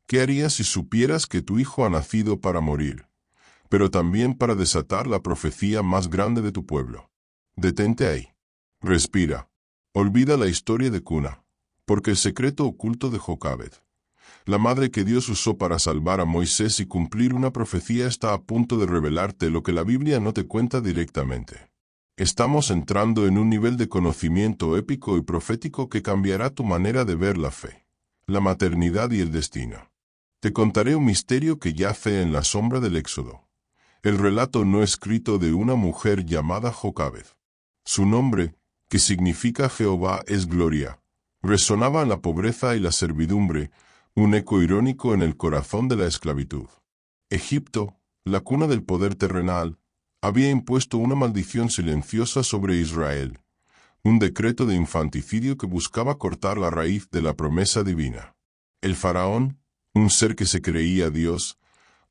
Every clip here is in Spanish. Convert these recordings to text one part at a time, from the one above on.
¿Qué harías si supieras que tu hijo ha nacido para morir, pero también para desatar la profecía más grande de tu pueblo? Detente ahí. Respira. Olvida la historia de Cuna, porque el secreto oculto de Jocabed, la madre que Dios usó para salvar a Moisés y cumplir una profecía, está a punto de revelarte lo que la Biblia no te cuenta directamente. Estamos entrando en un nivel de conocimiento épico y profético que cambiará tu manera de ver la fe, la maternidad y el destino. Te contaré un misterio que yace en la sombra del Éxodo, el relato no escrito de una mujer llamada Jocabed. Su nombre, que significa Jehová es gloria, resonaba en la pobreza y la servidumbre, un eco irónico en el corazón de la esclavitud. Egipto, la cuna del poder terrenal, había impuesto una maldición silenciosa sobre Israel, un decreto de infanticidio que buscaba cortar la raíz de la promesa divina. El faraón, un ser que se creía Dios,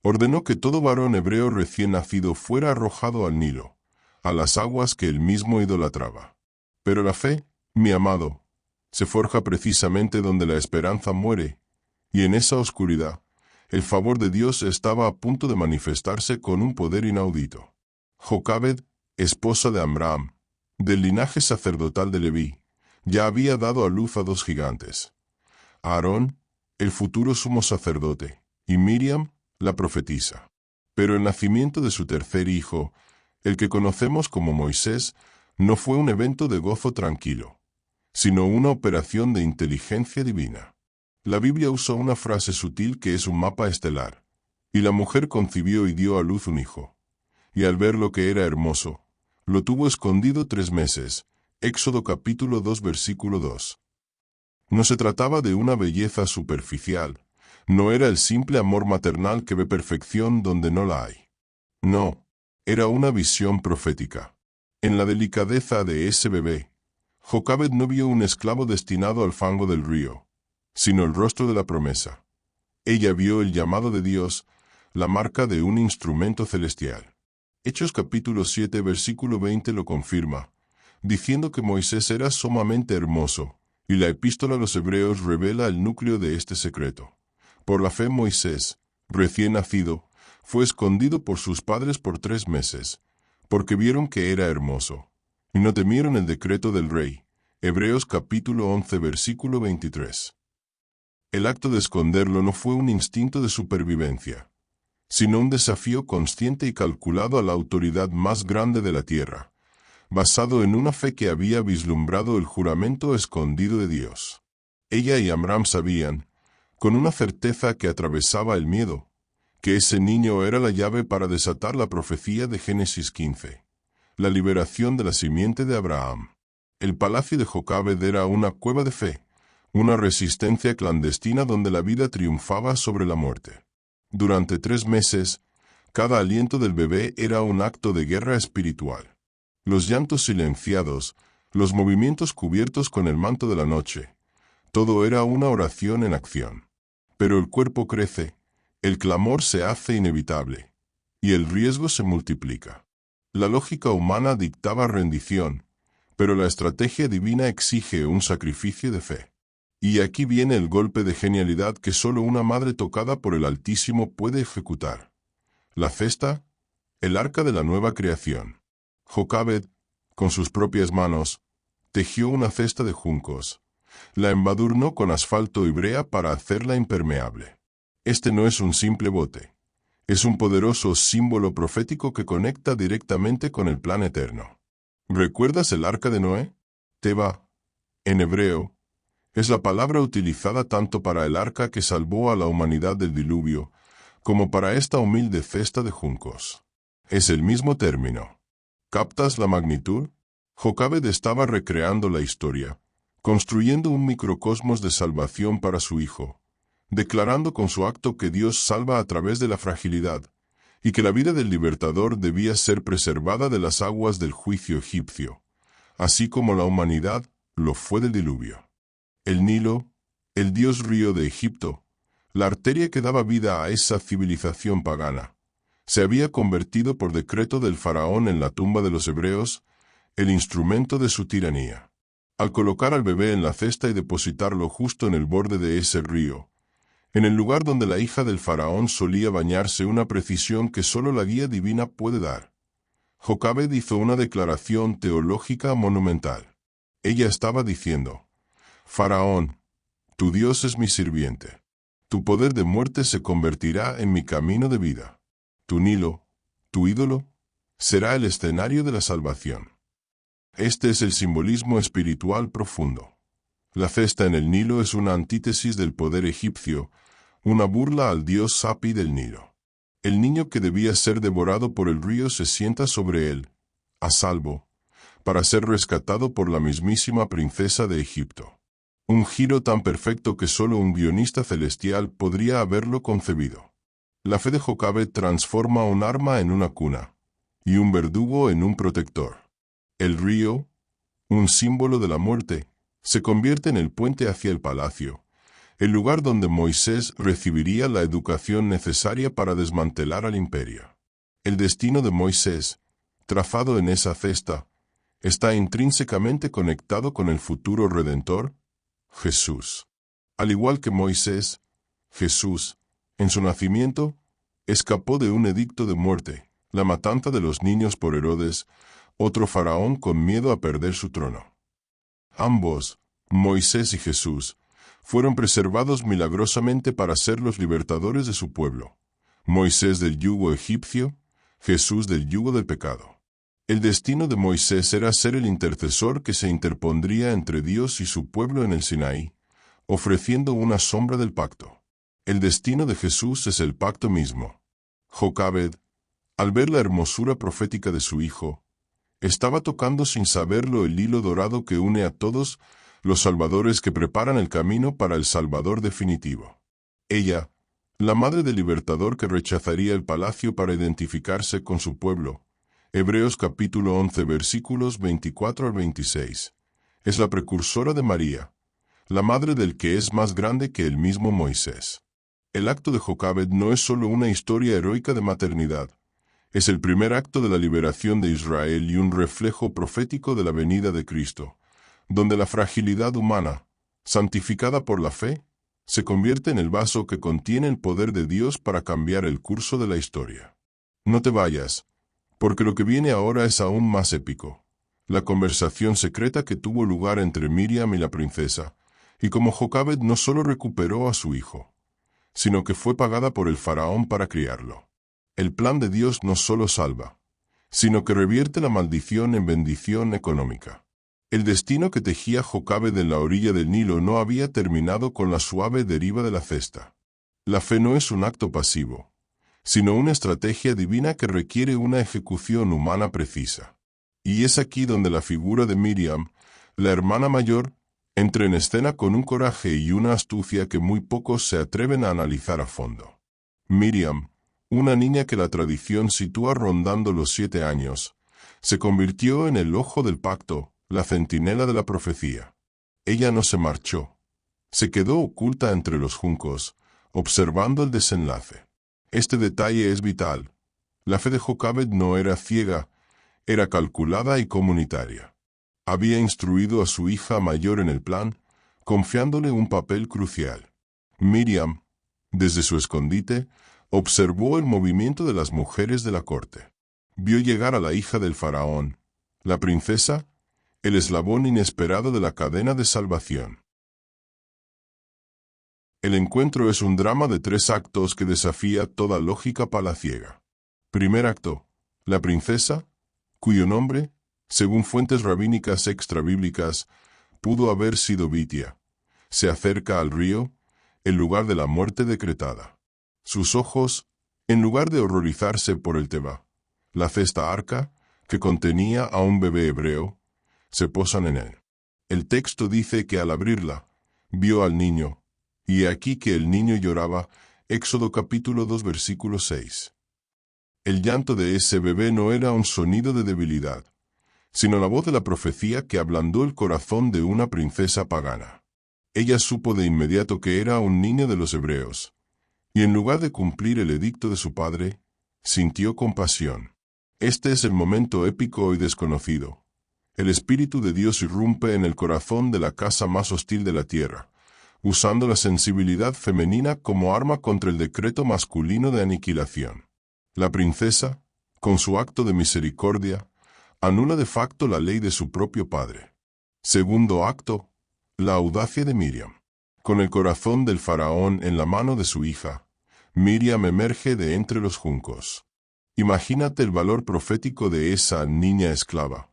ordenó que todo varón hebreo recién nacido fuera arrojado al Nilo, a las aguas que él mismo idolatraba. Pero la fe, mi amado, se forja precisamente donde la esperanza muere, y en esa oscuridad, el favor de Dios estaba a punto de manifestarse con un poder inaudito. Jocabed, esposa de Amram, del linaje sacerdotal de Leví, ya había dado a luz a 2 gigantes: Aarón, el futuro sumo sacerdote, y Miriam, la profetisa. Pero el nacimiento de su tercer hijo, el que conocemos como Moisés, no fue un evento de gozo tranquilo, sino una operación de inteligencia divina. La Biblia usa una frase sutil que es un mapa estelar. Y la mujer concibió y dio a luz un hijo. Y al ver lo que era hermoso, lo tuvo escondido 3 meses. Éxodo capítulo 2 versículo 2. No se trataba de una belleza superficial. No era el simple amor maternal que ve perfección donde no la hay. No, era una visión profética. En la delicadeza de ese bebé, Jocabed no vio un esclavo destinado al fango del río, sino el rostro de la promesa. Ella vio el llamado de Dios, la marca de un instrumento celestial. Hechos capítulo 7 versículo 20 lo confirma, diciendo que Moisés era sumamente hermoso, y la epístola a los hebreos revela el núcleo de este secreto. Por la fe Moisés, recién nacido, fue escondido por sus padres por 3 meses, porque vieron que era hermoso, y no temieron el decreto del rey. Hebreos capítulo 11 versículo 23. El acto de esconderlo no fue un instinto de supervivencia, sino un desafío consciente y calculado a la autoridad más grande de la tierra, basado en una fe que había vislumbrado el juramento escondido de Dios. Ella y Amram sabían, con una certeza que atravesaba el miedo, que ese niño era la llave para desatar la profecía de Génesis 15, la liberación de la simiente de Abraham. El palacio de Jocabed era una cueva de fe, una resistencia clandestina donde la vida triunfaba sobre la muerte. Durante 3 meses, cada aliento del bebé era un acto de guerra espiritual. Los llantos silenciados, los movimientos cubiertos con el manto de la noche, todo era una oración en acción. Pero el cuerpo crece, el clamor se hace inevitable, y el riesgo se multiplica. La lógica humana dictaba rendición, pero la estrategia divina exige un sacrificio de fe. Y aquí viene el golpe de genialidad que solo una madre tocada por el Altísimo puede ejecutar. La cesta, el arca de la nueva creación. Jocabed, con sus propias manos, tejió una cesta de juncos. La embadurnó con asfalto y brea para hacerla impermeable. Este no es un simple bote. Es un poderoso símbolo profético que conecta directamente con el plan eterno. ¿Recuerdas el arca de Noé? Teba, en hebreo, es la palabra utilizada tanto para el arca que salvó a la humanidad del diluvio, como para esta humilde cesta de juncos. Es el mismo término. ¿Captas la magnitud? Jocabed estaba recreando la historia, construyendo un microcosmos de salvación para su hijo, declarando con su acto que Dios salva a través de la fragilidad, y que la vida del libertador debía ser preservada de las aguas del juicio egipcio, así como la humanidad lo fue del diluvio. El Nilo, el dios río de Egipto, la arteria que daba vida a esa civilización pagana, se había convertido por decreto del faraón en la tumba de los hebreos, el instrumento de su tiranía. Al colocar al bebé en la cesta y depositarlo justo en el borde de ese río, en el lugar donde la hija del faraón solía bañarse, una precisión que solo la guía divina puede dar. Jocabed hizo una declaración teológica monumental. Ella estaba diciendo: Faraón, tu Dios es mi sirviente. Tu poder de muerte se convertirá en mi camino de vida. Tu Nilo, tu ídolo, será el escenario de la salvación. Este es el simbolismo espiritual profundo. La cesta en el Nilo es una antítesis del poder egipcio, una burla al dios Sapi del Nilo. El niño que debía ser devorado por el río se sienta sobre él, a salvo, para ser rescatado por la mismísima princesa de Egipto. Un giro tan perfecto que solo un guionista celestial podría haberlo concebido. La fe de Jocabed transforma un arma en una cuna, y un verdugo en un protector. El río, un símbolo de la muerte, se convierte en el puente hacia el palacio, el lugar donde Moisés recibiría la educación necesaria para desmantelar al imperio. El destino de Moisés, trazado en esa cesta, está intrínsecamente conectado con el futuro Redentor, Jesús. Al igual que Moisés, Jesús, en su nacimiento, escapó de un edicto de muerte, la matanza de los niños por Herodes, otro faraón con miedo a perder su trono. Ambos, Moisés y Jesús, fueron preservados milagrosamente para ser los libertadores de su pueblo. Moisés del yugo egipcio, Jesús del yugo del pecado. El destino de Moisés era ser el intercesor que se interpondría entre Dios y su pueblo en el Sinaí, ofreciendo una sombra del pacto. El destino de Jesús es el pacto mismo. Jocabed, al ver la hermosura profética de su hijo, estaba tocando sin saberlo el hilo dorado que une a todos los salvadores que preparan el camino para el Salvador definitivo. Ella, la madre del libertador que rechazaría el palacio para identificarse con su pueblo, Hebreos capítulo 11 versículos 24 al 26, es la precursora de María, la madre del que es más grande que el mismo Moisés. El acto de Jocabed no es solo una historia heroica de maternidad, es el primer acto de la liberación de Israel y un reflejo profético de la venida de Cristo, donde la fragilidad humana, santificada por la fe, se convierte en el vaso que contiene el poder de Dios para cambiar el curso de la historia. No te vayas, porque lo que viene ahora es aún más épico. La conversación secreta que tuvo lugar entre Miriam y la princesa, y cómo Jocabed no solo recuperó a su hijo, sino que fue pagada por el faraón para criarlo. El plan de Dios no solo salva, sino que revierte la maldición en bendición económica. El destino que tejía Jocabed en la orilla del Nilo no había terminado con la suave deriva de la cesta. La fe no es un acto pasivo, sino una estrategia divina que requiere una ejecución humana precisa. Y es aquí donde la figura de Miriam, la hermana mayor, entra en escena con un coraje y una astucia que muy pocos se atreven a analizar a fondo. Miriam, una niña que la tradición sitúa rondando los 7 años, se convirtió en el ojo del pacto, la centinela de la profecía. Ella no se marchó. Se quedó oculta entre los juncos, observando el desenlace. Este detalle es vital. La fe de Jocabed no era ciega, era calculada y comunitaria. Había instruido a su hija mayor en el plan, confiándole un papel crucial. Miriam, desde su escondite, observó el movimiento de las mujeres de la corte. Vio llegar a la hija del faraón, la princesa, el eslabón inesperado de la cadena de salvación. El encuentro es un drama de 3 actos que desafía toda lógica palaciega. Primer acto, la princesa, cuyo nombre, según fuentes rabínicas extrabíblicas, pudo haber sido Bitia, se acerca al río, el lugar de la muerte decretada. Sus ojos, en lugar de horrorizarse por el Teba, la cesta arca, que contenía a un bebé hebreo, se posan en él. El texto dice que al abrirla, vio al niño, y aquí que el niño lloraba, Éxodo capítulo 2 versículo 6. El llanto de ese bebé no era un sonido de debilidad, sino la voz de la profecía que ablandó el corazón de una princesa pagana. Ella supo de inmediato que era un niño de los hebreos, y en lugar de cumplir el edicto de su padre, sintió compasión. Este es el momento épico y desconocido. El Espíritu de Dios irrumpe en el corazón de la casa más hostil de la tierra, usando la sensibilidad femenina como arma contra el decreto masculino de aniquilación. La princesa, con su acto de misericordia, anula de facto la ley de su propio padre. Segundo acto, la audacia de Miriam. Con el corazón del faraón en la mano de su hija, Miriam emerge de entre los juncos. Imagínate el valor profético de esa niña esclava,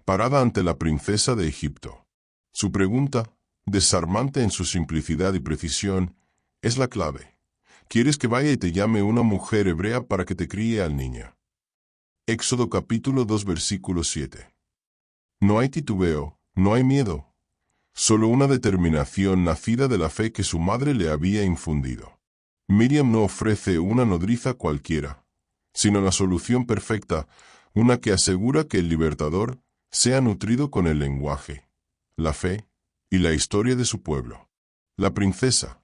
parada ante la princesa de Egipto. Su pregunta, desarmante en su simplicidad y precisión, es la clave. ¿Quieres que vaya y te llame una mujer hebrea para que te críe al niño? Éxodo capítulo 2 versículo 7. No hay titubeo, no hay miedo. Solo una determinación nacida de la fe que su madre le había infundido. Miriam no ofrece una nodriza cualquiera, sino la solución perfecta, una que asegura que el libertador sea nutrido con el lenguaje, la fe y la historia de su pueblo. La princesa,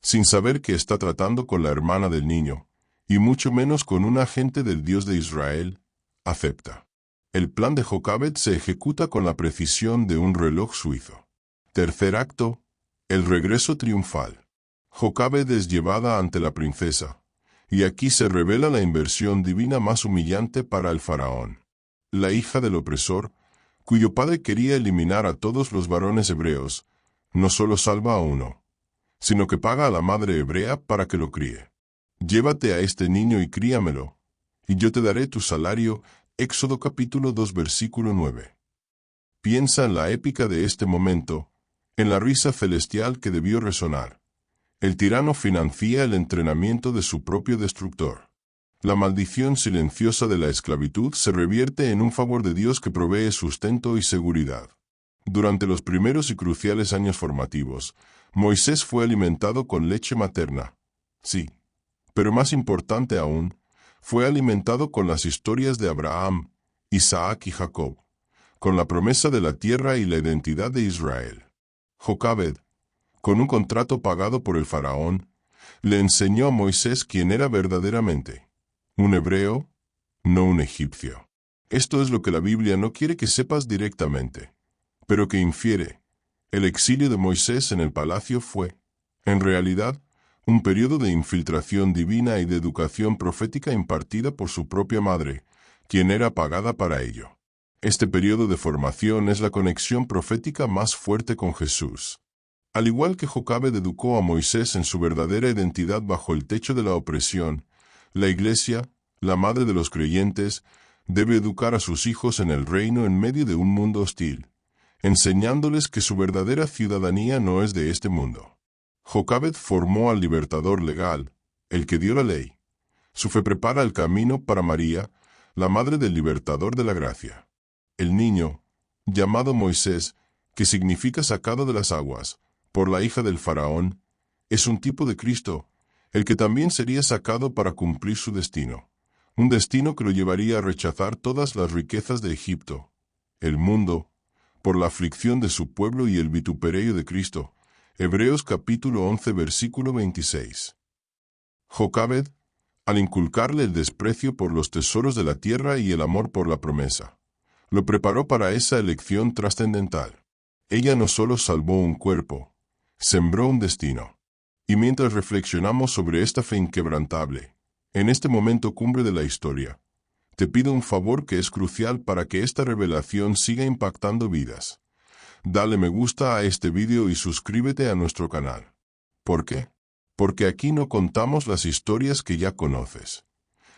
sin saber que está tratando con la hermana del niño, y mucho menos con un agente del Dios de Israel, acepta. El plan de Jocabed se ejecuta con la precisión de un reloj suizo. Tercer acto, el regreso triunfal. Jocabed es llevada ante la princesa, y aquí se revela la inversión divina más humillante para el faraón. La hija del opresor, cuyo padre quería eliminar a todos los varones hebreos, no solo salva a uno, sino que paga a la madre hebrea para que lo críe. Llévate a este niño y críamelo, y yo te daré tu salario. Éxodo capítulo 2 versículo 9. Piensa en la épica de este momento, en la risa celestial que debió resonar. El tirano financia el entrenamiento de su propio destructor. La maldición silenciosa de la esclavitud se revierte en un favor de Dios que provee sustento y seguridad. Durante los primeros y cruciales años formativos, Moisés fue alimentado con leche materna. Sí, pero más importante aún, fue alimentado con las historias de Abraham, Isaac y Jacob, con la promesa de la tierra y la identidad de Israel. Jocabed, con un contrato pagado por el faraón, le enseñó a Moisés quién era verdaderamente. Un hebreo, no un egipcio. Esto es lo que la Biblia no quiere que sepas directamente, pero que infiere. El exilio de Moisés en el palacio fue, en realidad, un periodo de infiltración divina y de educación profética impartida por su propia madre, quien era pagada para ello. Este periodo de formación es la conexión profética más fuerte con Jesús. Al igual que Jocabed educó a Moisés en su verdadera identidad bajo el techo de la opresión, la Iglesia, la madre de los creyentes, debe educar a sus hijos en el reino en medio de un mundo hostil, enseñándoles que su verdadera ciudadanía no es de este mundo. Jocabed formó al libertador legal, el que dio la ley. Su fe prepara el camino para María, la madre del libertador de la gracia. El niño, llamado Moisés, que significa sacado de las aguas, por la hija del faraón, es un tipo de Cristo, el que también sería sacado para cumplir su destino, un destino que lo llevaría a rechazar todas las riquezas de Egipto, el mundo, por la aflicción de su pueblo y el vituperio de Cristo. Hebreos capítulo 11 versículo 26. Jocabed, al inculcarle el desprecio por los tesoros de la tierra y el amor por la promesa, lo preparó para esa elección trascendental. Ella no solo salvó un cuerpo, sembró un destino. Y mientras reflexionamos sobre esta fe inquebrantable, en este momento cumbre de la historia, te pido un favor que es crucial para que esta revelación siga impactando vidas. Dale me gusta a este vídeo y suscríbete a nuestro canal. ¿Por qué? Porque aquí no contamos las historias que ya conoces.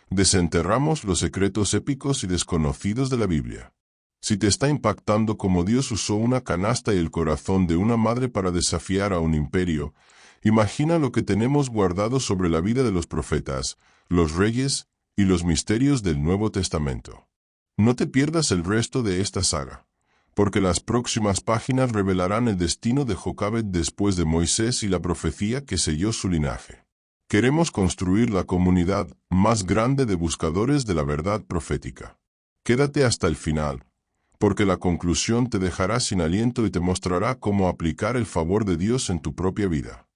Desenterramos los secretos épicos y desconocidos de la Biblia. Si te está impactando cómo Dios usó una canasta y el corazón de una madre para desafiar a un imperio, imagina lo que tenemos guardado sobre la vida de los profetas, los reyes y los misterios del Nuevo Testamento. No te pierdas el resto de esta saga, porque las próximas páginas revelarán el destino de Jocabed después de Moisés y la profecía que selló su linaje. Queremos construir la comunidad más grande de buscadores de la verdad profética. Quédate hasta el final, porque la conclusión te dejará sin aliento y te mostrará cómo aplicar el favor de Dios en tu propia vida.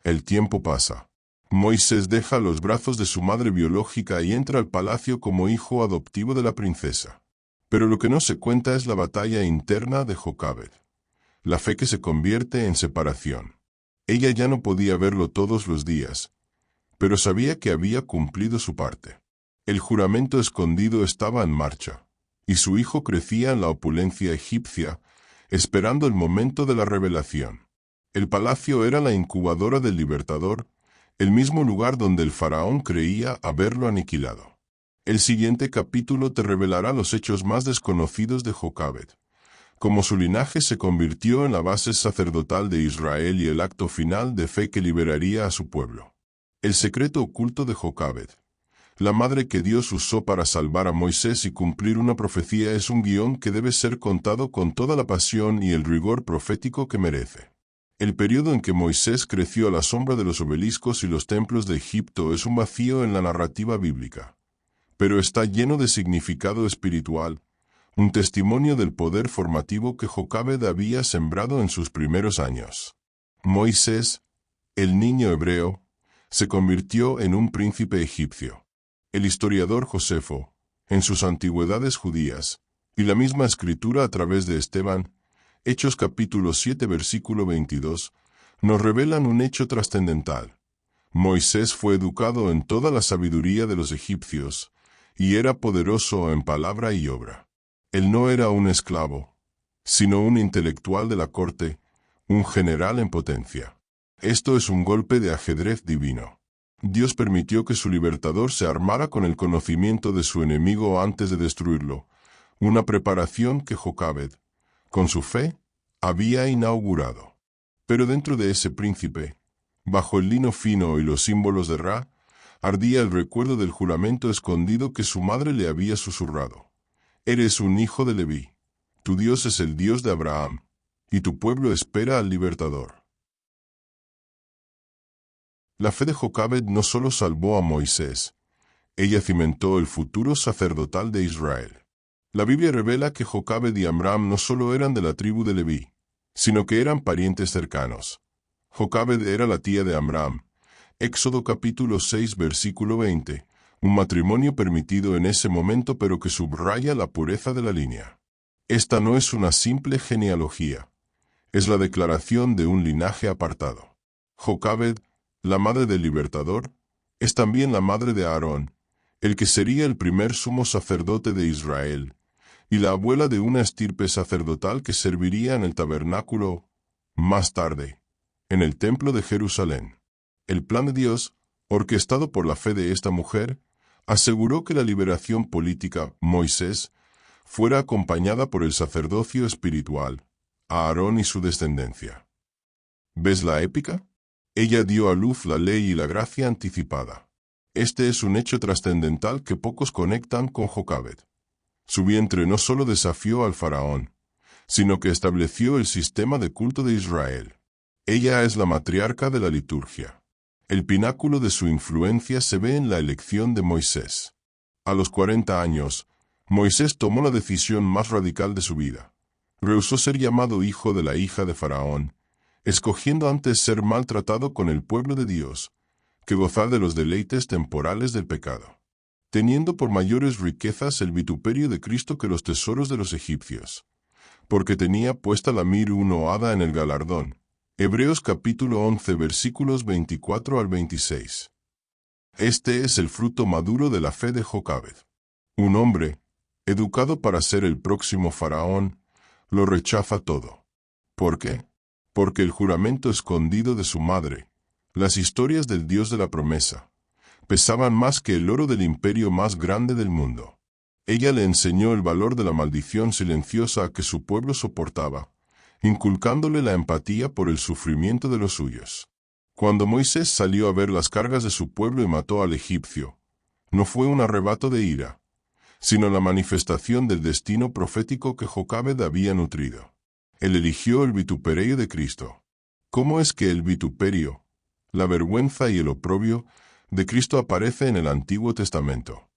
El tiempo pasa. Moisés deja los brazos de su madre biológica y entra al palacio como hijo adoptivo de la princesa. Pero lo que no se cuenta es la batalla interna de Jocabed, la fe que se convierte en separación. Ella ya no podía verlo todos los días, pero sabía que había cumplido su parte. El juramento escondido estaba en marcha, y su hijo crecía en la opulencia egipcia, esperando el momento de la revelación. El palacio era la incubadora del libertador, el mismo lugar donde el faraón creía haberlo aniquilado. El siguiente capítulo te revelará los hechos más desconocidos de Jocabed, cómo su linaje se convirtió en la base sacerdotal de Israel y el acto final de fe que liberaría a su pueblo. El secreto oculto de Jocabed. La madre que Dios usó para salvar a Moisés y cumplir una profecía es un guión que debe ser contado con toda la pasión y el rigor profético que merece. El periodo en que Moisés creció a la sombra de los obeliscos y los templos de Egipto es un vacío en la narrativa bíblica, pero está lleno de significado espiritual, un testimonio del poder formativo que Jocabed había sembrado en sus primeros años. Moisés, el niño hebreo, se convirtió en un príncipe egipcio. El historiador Josefo, en sus antigüedades judías, y la misma escritura a través de Esteban, Hechos capítulo 7 versículo 22, nos revelan un hecho trascendental. Moisés fue educado en toda la sabiduría de los egipcios, y era poderoso en palabra y obra. Él no era un esclavo, sino un intelectual de la corte, un general en potencia. Esto es un golpe de ajedrez divino. Dios permitió que su libertador se armara con el conocimiento de su enemigo antes de destruirlo, una preparación que Jocabed, con su fe, había inaugurado. Pero dentro de ese príncipe, bajo el lino fino y los símbolos de Ra, ardía el recuerdo del juramento escondido que su madre le había susurrado. Eres un hijo de Leví, tu Dios es el Dios de Abraham, y tu pueblo espera al libertador. La fe de Jocabed no solo salvó a Moisés, ella cimentó el futuro sacerdotal de Israel. La Biblia revela que Jocabed y Amram no solo eran de la tribu de Leví, sino que eran parientes cercanos. Jocabed era la tía de Amram. Éxodo capítulo 6 versículo 20, un matrimonio permitido en ese momento pero que subraya la pureza de la línea. Esta no es una simple genealogía, es la declaración de un linaje apartado. Jocabed, la madre del libertador, es también la madre de Aarón, el que sería el primer sumo sacerdote de Israel, y la abuela de una estirpe sacerdotal que serviría en el tabernáculo, más tarde, en el templo de Jerusalén. El plan de Dios, orquestado por la fe de esta mujer, aseguró que la liberación política, Moisés, fuera acompañada por el sacerdocio espiritual, Aarón y su descendencia. ¿Ves la épica? Ella dio a luz la ley y la gracia anticipada. Este es un hecho trascendental que pocos conectan con Jocabed. Su vientre no solo desafió al faraón, sino que estableció el sistema de culto de Israel. Ella es la matriarca de la liturgia. El pináculo de su influencia se ve en la elección de Moisés. A los 40 años, Moisés tomó la decisión más radical de su vida. Rehusó ser llamado hijo de la hija de Faraón, escogiendo antes ser maltratado con el pueblo de Dios, que gozar de los deleites temporales del pecado, teniendo por mayores riquezas el vituperio de Cristo que los tesoros de los egipcios, porque tenía puesta la mir unoada en el galardón. Hebreos capítulo 11 versículos 24 al 26. Este es el fruto maduro de la fe de Jocabed. Un hombre, educado para ser el próximo faraón, lo rechaza todo. ¿Por qué? Porque el juramento escondido de su madre, las historias del Dios de la promesa, pesaban más que el oro del imperio más grande del mundo. Ella le enseñó el valor de la maldición silenciosa que su pueblo soportaba, inculcándole la empatía por el sufrimiento de los suyos. Cuando Moisés salió a ver las cargas de su pueblo y mató al egipcio, no fue un arrebato de ira, sino la manifestación del destino profético que Jocabed había nutrido. Él eligió el vituperio de Cristo. ¿Cómo es que el vituperio, la vergüenza y el oprobio de Cristo aparece en el Antiguo Testamento?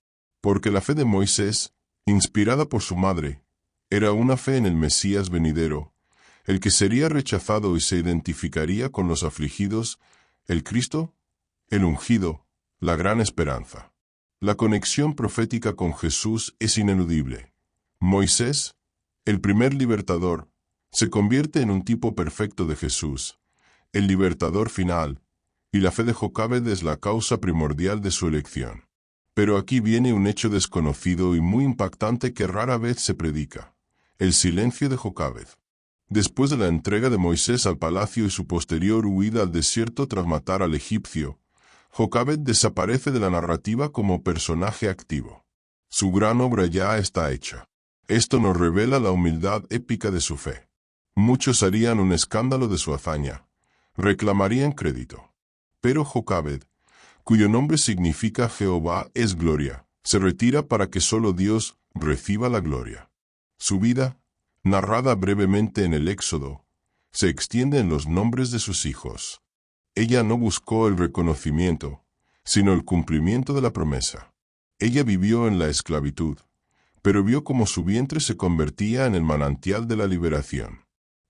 Porque la fe de Moisés, inspirada por su madre, era una fe en el Mesías venidero, el que sería rechazado y se identificaría con los afligidos, el Cristo, el ungido, la gran esperanza. La conexión profética con Jesús es ineludible. Moisés, el primer libertador, se convierte en un tipo perfecto de Jesús, el libertador final, y la fe de Jocabed es la causa primordial de su elección. Pero aquí viene un hecho desconocido y muy impactante que rara vez se predica: el silencio de Jocabed. Después de la entrega de Moisés al palacio y su posterior huida al desierto tras matar al egipcio, Jocabed desaparece de la narrativa como personaje activo. Su gran obra ya está hecha. Esto nos revela la humildad épica de su fe. Muchos harían un escándalo de su hazaña, reclamarían crédito. Pero Jocabed, cuyo nombre significa Jehová es gloria, se retira para que solo Dios reciba la gloria. Su vida, narrada brevemente en el Éxodo, se extiende en los nombres de sus hijos. Ella no buscó el reconocimiento, sino el cumplimiento de la promesa. Ella vivió en la esclavitud, pero vio cómo su vientre se convertía en el manantial de la liberación.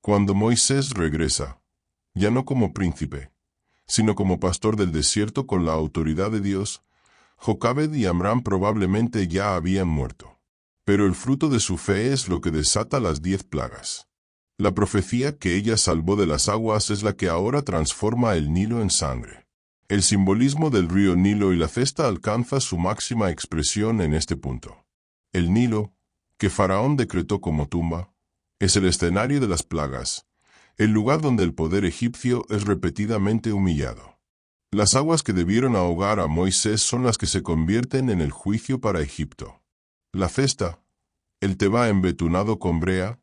Cuando Moisés regresa, ya no como príncipe, sino como pastor del desierto con la autoridad de Dios, Jocabed y Amram probablemente ya habían muerto. Pero el fruto de su fe es lo que desata las 10 plagas. La profecía que ella salvó de las aguas es la que ahora transforma el Nilo en sangre. El simbolismo del río Nilo y la cesta alcanza su máxima expresión en este punto. El Nilo, que Faraón decretó como tumba, es el escenario de las plagas, el lugar donde el poder egipcio es repetidamente humillado. Las aguas que debieron ahogar a Moisés son las que se convierten en el juicio para Egipto. La cesta, el teba embetunado con brea,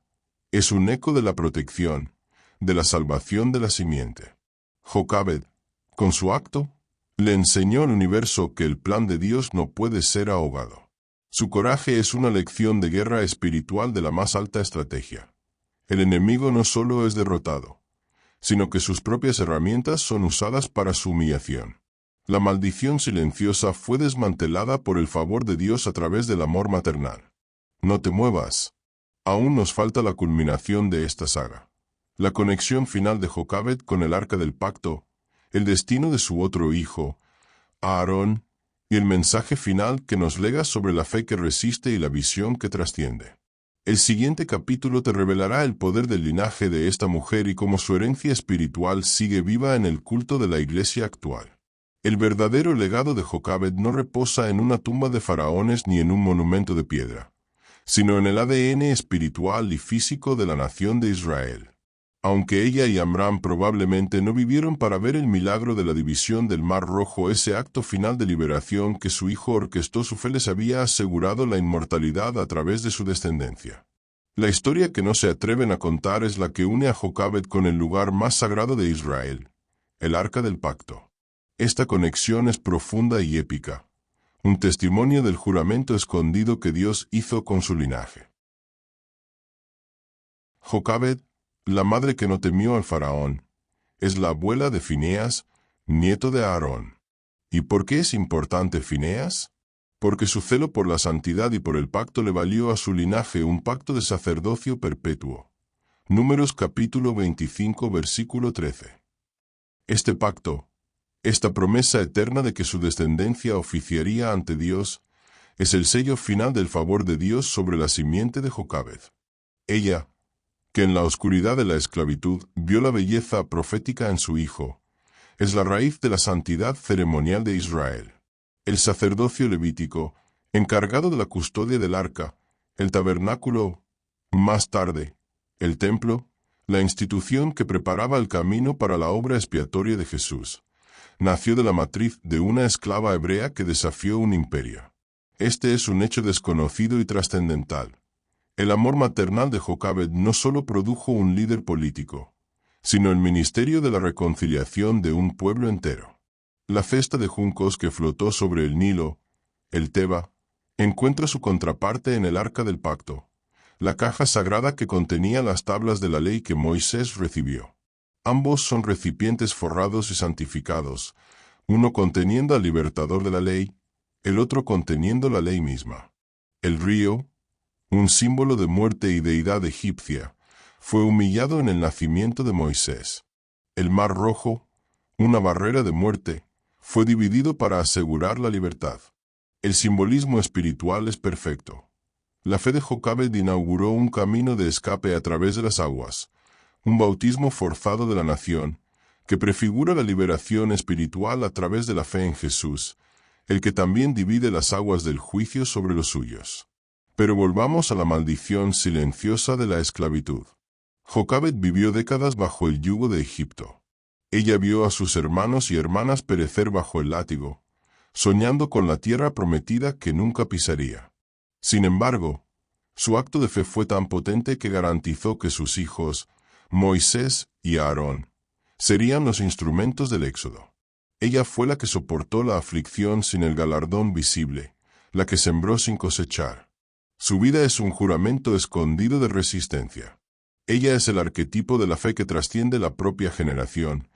es un eco de la protección, de la salvación de la simiente. Jocabed, con su acto, le enseñó al universo que el plan de Dios no puede ser ahogado. Su coraje es una lección de guerra espiritual de la más alta estrategia. El enemigo no solo es derrotado, sino que sus propias herramientas son usadas para su humillación. La maldición silenciosa fue desmantelada por el favor de Dios a través del amor maternal. No te muevas. Aún nos falta la culminación de esta saga. La conexión final de Jocabed con el arca del pacto, el destino de su otro hijo, Aarón, y el mensaje final que nos lega sobre la fe que resiste y la visión que trasciende. El siguiente capítulo te revelará el poder del linaje de esta mujer y cómo su herencia espiritual sigue viva en el culto de la iglesia actual. El verdadero legado de Jocabed no reposa en una tumba de faraones ni en un monumento de piedra, sino en el ADN espiritual y físico de la nación de Israel. Aunque ella y Amram probablemente no vivieron para ver el milagro de la división del Mar Rojo, ese acto final de liberación que su hijo orquestó, su fe les había asegurado la inmortalidad a través de su descendencia. La historia que no se atreven a contar es la que une a Jocabed con el lugar más sagrado de Israel, el Arca del Pacto. Esta conexión es profunda y épica, un testimonio del juramento escondido que Dios hizo con su linaje. Jocabed, la madre que no temió al faraón, es la abuela de Fineas, nieto de Aarón. ¿Y por qué es importante Fineas? Porque su celo por la santidad y por el pacto le valió a su linaje un pacto de sacerdocio perpetuo. Números capítulo 25 versículo 13. Este pacto, esta promesa eterna de que su descendencia oficiaría ante Dios, es el sello final del favor de Dios sobre la simiente de Jocabed. Ella, que en la oscuridad de la esclavitud vio la belleza profética en su hijo, es la raíz de la santidad ceremonial de Israel. El sacerdocio levítico, encargado de la custodia del arca, el tabernáculo, más tarde, el templo, la institución que preparaba el camino para la obra expiatoria de Jesús, nació de la matriz de una esclava hebrea que desafió un imperio. Este es un hecho desconocido y trascendental. El amor maternal de Jocabed no solo produjo un líder político, sino el ministerio de la reconciliación de un pueblo entero. La cesta de juncos que flotó sobre el Nilo, el Teba, encuentra su contraparte en el Arca del Pacto, la caja sagrada que contenía las tablas de la ley que Moisés recibió. Ambos son recipientes forrados y santificados, uno conteniendo al libertador de la ley, el otro conteniendo la ley misma. El río, un símbolo de muerte y deidad egipcia, fue humillado en el nacimiento de Moisés. El Mar Rojo, una barrera de muerte, fue dividido para asegurar la libertad. El simbolismo espiritual es perfecto. La fe de Jocabed inauguró un camino de escape a través de las aguas, un bautismo forzado de la nación, que prefigura la liberación espiritual a través de la fe en Jesús, el que también divide las aguas del juicio sobre los suyos. Pero volvamos a la maldición silenciosa de la esclavitud. Jocabed vivió décadas bajo el yugo de Egipto. Ella vio a sus hermanos y hermanas perecer bajo el látigo, soñando con la tierra prometida que nunca pisaría. Sin embargo, su acto de fe fue tan potente que garantizó que sus hijos, Moisés y Aarón, serían los instrumentos del éxodo. Ella fue la que soportó la aflicción sin el galardón visible, la que sembró sin cosechar. Su vida es un juramento escondido de resistencia. Ella es el arquetipo de la fe que trasciende la propia generación,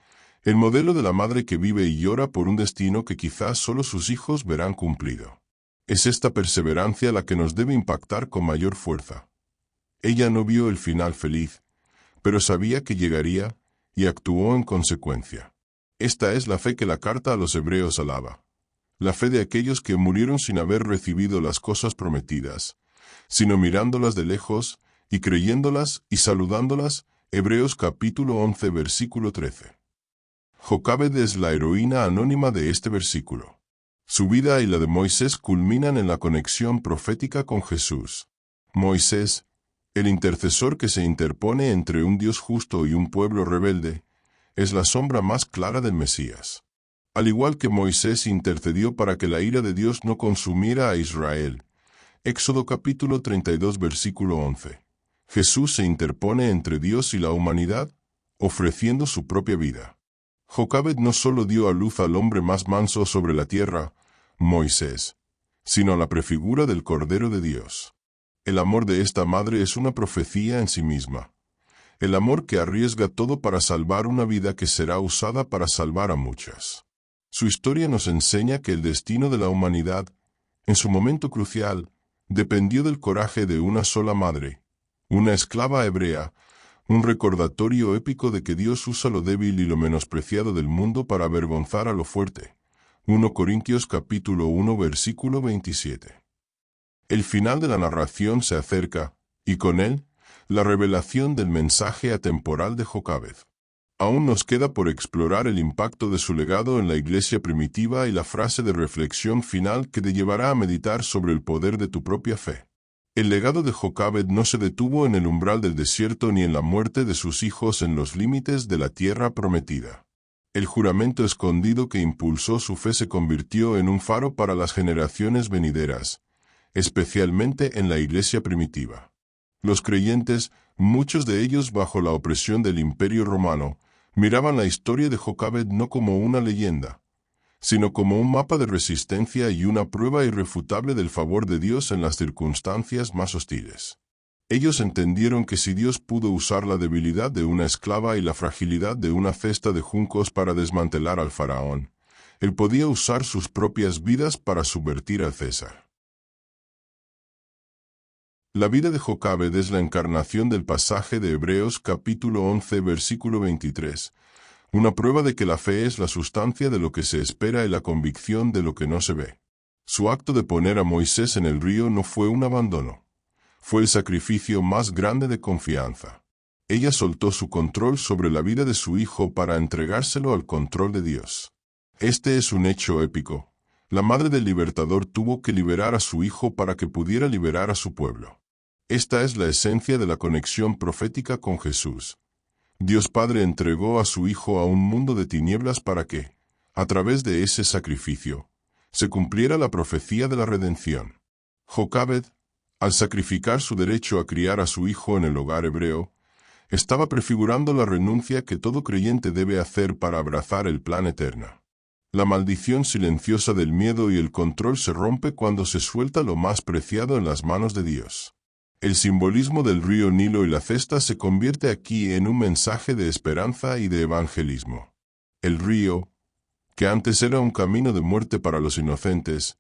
el modelo de la madre que vive y llora por un destino que quizás solo sus hijos verán cumplido. Es esta perseverancia la que nos debe impactar con mayor fuerza. Ella no vio el final feliz, pero sabía que llegaría y actuó en consecuencia. Esta es la fe que la carta a los hebreos alaba. La fe de aquellos que murieron sin haber recibido las cosas prometidas, sino mirándolas de lejos y creyéndolas y saludándolas. Hebreos capítulo 11 versículo 13. Jocabed es la heroína anónima de este versículo. Su vida y la de Moisés culminan en la conexión profética con Jesús. Moisés, el intercesor que se interpone entre un Dios justo y un pueblo rebelde, es la sombra más clara del Mesías. Al igual que Moisés intercedió para que la ira de Dios no consumiera a Israel, Éxodo capítulo 32 versículo 11, Jesús se interpone entre Dios y la humanidad, ofreciendo su propia vida. Jocabed no solo dio a luz al hombre más manso sobre la tierra, Moisés, sino a la prefigura del Cordero de Dios. El amor de esta madre es una profecía en sí misma. El amor que arriesga todo para salvar una vida que será usada para salvar a muchas. Su historia nos enseña que el destino de la humanidad, en su momento crucial, dependió del coraje de una sola madre, una esclava hebrea, un recordatorio épico de que Dios usa lo débil y lo menospreciado del mundo para avergonzar a lo fuerte. 1 Corintios capítulo 1 versículo 27. El final de la narración se acerca, y con él, la revelación del mensaje atemporal de Jocabed. Aún nos queda por explorar el impacto de su legado en la iglesia primitiva y la frase de reflexión final que te llevará a meditar sobre el poder de tu propia fe. El legado de Jocabed no se detuvo en el umbral del desierto ni en la muerte de sus hijos en los límites de la tierra prometida. El juramento escondido que impulsó su fe se convirtió en un faro para las generaciones venideras, especialmente en la iglesia primitiva. Los creyentes, muchos de ellos bajo la opresión del Imperio Romano, miraban la historia de Jocabed no como una leyenda, sino como un mapa de resistencia y una prueba irrefutable del favor de Dios en las circunstancias más hostiles. Ellos entendieron que si Dios pudo usar la debilidad de una esclava y la fragilidad de una cesta de juncos para desmantelar al faraón, Él podía usar sus propias vidas para subvertir al César. La vida de Jocabed es la encarnación del pasaje de Hebreos capítulo 11 versículo 23, una prueba de que la fe es la sustancia de lo que se espera y la convicción de lo que no se ve. Su acto de poner a Moisés en el río no fue un abandono. Fue el sacrificio más grande de confianza. Ella soltó su control sobre la vida de su hijo para entregárselo al control de Dios. Este es un hecho épico. La madre del libertador tuvo que liberar a su hijo para que pudiera liberar a su pueblo. Esta es la esencia de la conexión profética con Jesús. Dios Padre entregó a su Hijo a un mundo de tinieblas para que, a través de ese sacrificio, se cumpliera la profecía de la redención. Jocabed, al sacrificar su derecho a criar a su hijo en el hogar hebreo, estaba prefigurando la renuncia que todo creyente debe hacer para abrazar el plan eterno. La maldición silenciosa del miedo y el control se rompe cuando se suelta lo más preciado en las manos de Dios. El simbolismo del río Nilo y la cesta se convierte aquí en un mensaje de esperanza y de evangelismo. El río, que antes era un camino de muerte para los inocentes,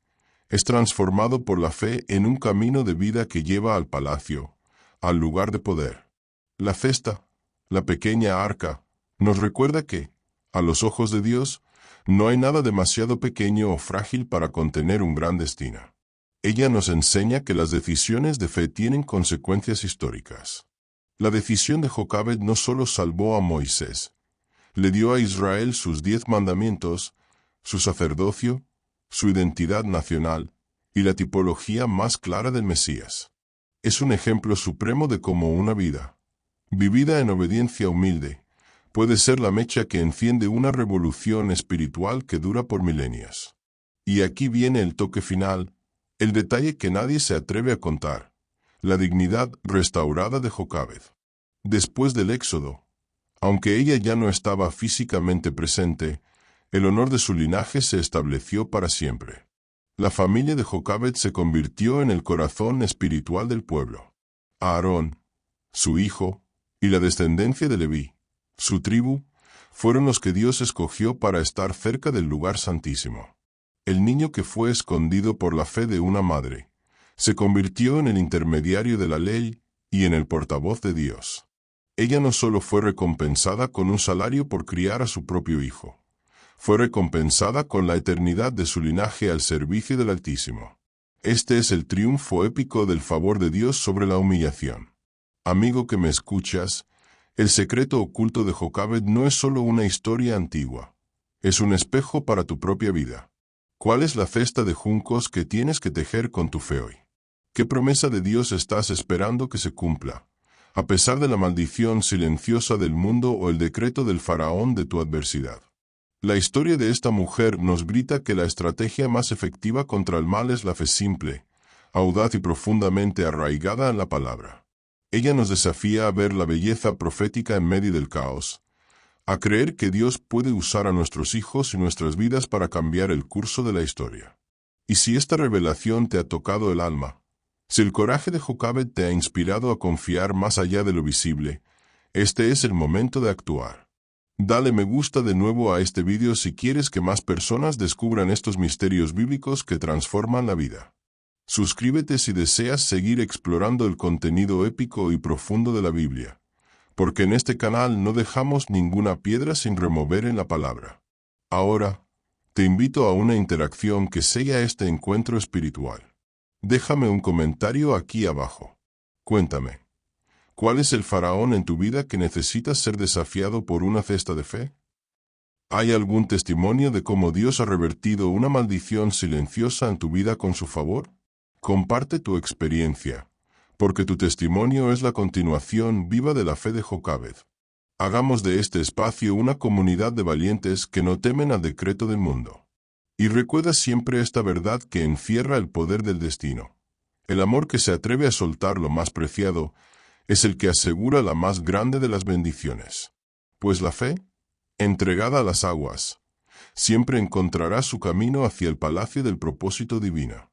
es transformado por la fe en un camino de vida que lleva al palacio, al lugar de poder. La cesta, la pequeña arca, nos recuerda que, a los ojos de Dios, no hay nada demasiado pequeño o frágil para contener un gran destino. Ella nos enseña que las decisiones de fe tienen consecuencias históricas. La decisión de Jocabed no solo salvó a Moisés, Le dio a Israel sus 10 mandamientos, su sacerdocio, su identidad nacional y la tipología más clara del Mesías. Es un ejemplo supremo de cómo una vida, vivida en obediencia humilde, puede ser la mecha que enciende una revolución espiritual que dura por milenios. Y aquí viene el toque final, el detalle que nadie se atreve a contar, la dignidad restaurada de Jocabed. Después del Éxodo, aunque ella ya no estaba físicamente presente, el honor de su linaje se estableció para siempre. La familia de Jocabed se convirtió en el corazón espiritual del pueblo. Aarón, su hijo, y la descendencia de Leví, su tribu, fueron los que Dios escogió para estar cerca del lugar santísimo. El niño que fue escondido por la fe de una madre, se convirtió en el intermediario de la ley y en el portavoz de Dios. Ella no solo fue recompensada con un salario por criar a su propio hijo, fue recompensada con la eternidad de su linaje al servicio del Altísimo. Este es el triunfo épico del favor de Dios sobre la humillación. Amigo que me escuchas, el secreto oculto de Jocabed no es solo una historia antigua, es un espejo para tu propia vida. ¿Cuál es la cesta de juncos que tienes que tejer con tu fe hoy? ¿Qué promesa de Dios estás esperando que se cumpla, a pesar de la maldición silenciosa del mundo o el decreto del faraón de tu adversidad? La historia de esta mujer nos grita que la estrategia más efectiva contra el mal es la fe simple, audaz y profundamente arraigada en la palabra. Ella nos desafía a ver la belleza profética en medio del caos, a creer que Dios puede usar a nuestros hijos y nuestras vidas para cambiar el curso de la historia. Y si esta revelación te ha tocado el alma, si el coraje de Jocabed te ha inspirado a confiar más allá de lo visible, este es el momento de actuar. Dale me gusta de nuevo a este vídeo si quieres que más personas descubran estos misterios bíblicos que transforman la vida. Suscríbete si deseas seguir explorando el contenido épico y profundo de la Biblia, porque en este canal no dejamos ninguna piedra sin remover en la palabra. Ahora, te invito a una interacción que sella este encuentro espiritual. Déjame un comentario aquí abajo. Cuéntame, ¿cuál es el faraón en tu vida que necesitas ser desafiado por una cesta de fe? ¿Hay algún testimonio de cómo Dios ha revertido una maldición silenciosa en tu vida con su favor? Comparte tu experiencia, porque tu testimonio es la continuación viva de la fe de Jocabed. Hagamos de este espacio una comunidad de valientes que no temen al decreto del mundo. Y recuerda siempre esta verdad que encierra el poder del destino. El amor que se atreve a soltar lo más preciado es el que asegura la más grande de las bendiciones. Pues la fe, entregada a las aguas, siempre encontrará su camino hacia el palacio del propósito divino.